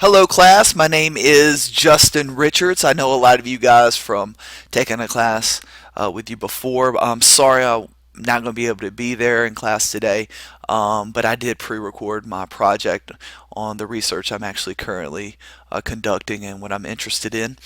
Hello, class. My name is Justin Richards. I know a lot of you guys from taking a class with you before. I'm sorry I'm not going to be able to be there in class today, but I did pre-record my project on the research I'm actually currently conducting and what I'm interested in.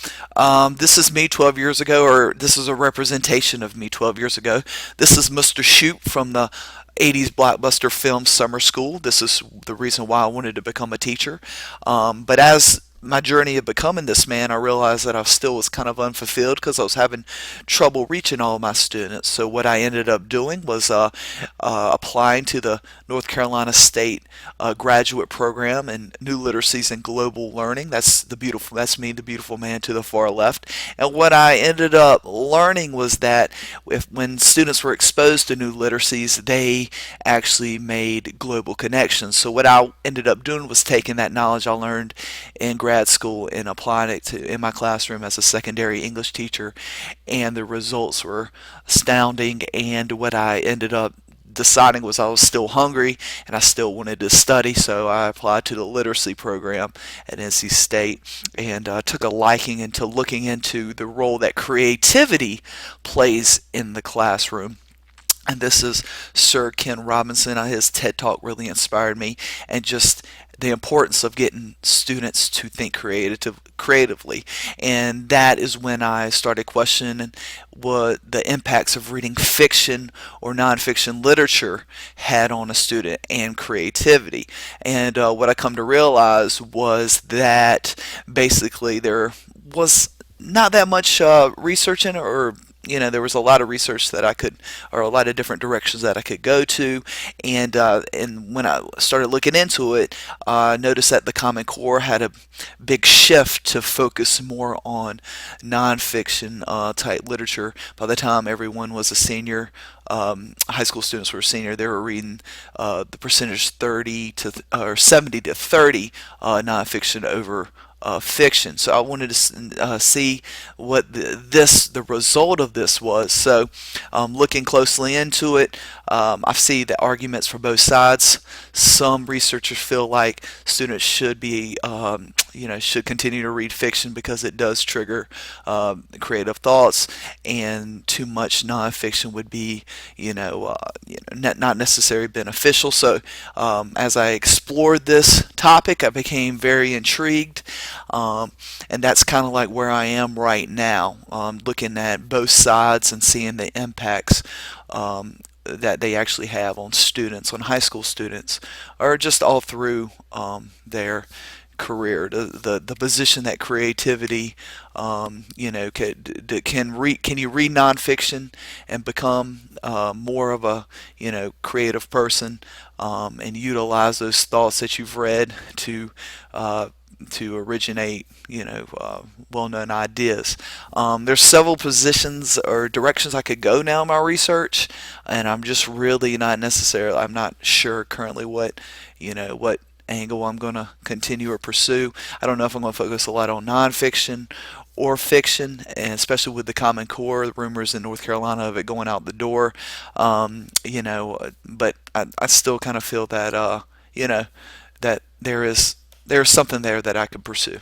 This is me 12 years ago, or this is a representation of me 12 years ago. This is Mr. Shoot from the 80s blockbuster film Summer School. This is the reason why I wanted to become a teacher. But as my journey of becoming this man, I realized that I still was kind of unfulfilled because I was having trouble reaching all my students. So what I ended up doing was applying to the North Carolina State graduate program in New Literacies and Global Learning. That's me, the beautiful man to the far left. And what I ended up learning was that when students were exposed to new literacies, they actually made global connections. So what I ended up doing was taking that knowledge I learned in grad school and applying it to in my classroom as a secondary English teacher, and the results were astounding. And what I ended up deciding was I was still hungry and I still wanted to study, so I applied to the literacy program at NC State and took a liking into looking into the role that creativity plays in the classroom. And this is Sir Ken Robinson. His TED Talk really inspired me, and just the importance of getting students to think creatively. And that is when I started questioning what the impacts of reading fiction or nonfiction literature had on a student and creativity. And what I come to realize was that basically there was not that much research in it, or there was a lot of research that I could, or a lot of different directions that I could go to, and when I started looking into it, I noticed that the Common Core had a big shift to focus more on nonfiction type literature. By the time everyone was a senior, high school students were a senior, they were reading the percentage 30 to or 70 to 30 nonfiction over fiction. So I wanted to see what the result of this was. So looking closely into it, I see the arguments for both sides. Some researchers feel like students should should continue to read fiction because it does trigger creative thoughts, and too much nonfiction would be not necessarily beneficial. So as I explored this topic, I became very intrigued. And that's kind of like where I am right now, looking at both sides and seeing the impacts that they actually have on students, on high school students, or just all through their career. The position that creativity, can you read nonfiction and become more of a creative person, and utilize those thoughts that you've read to originate, well-known ideas. There's several positions or directions I could go now in my research, and I'm just really I'm not sure currently what angle I'm going to continue or pursue. I don't know if I'm going to focus a lot on nonfiction or fiction, and especially with the Common Core, the rumors in North Carolina of it going out the door. But I still kind of feel that, that there's something there that I could pursue.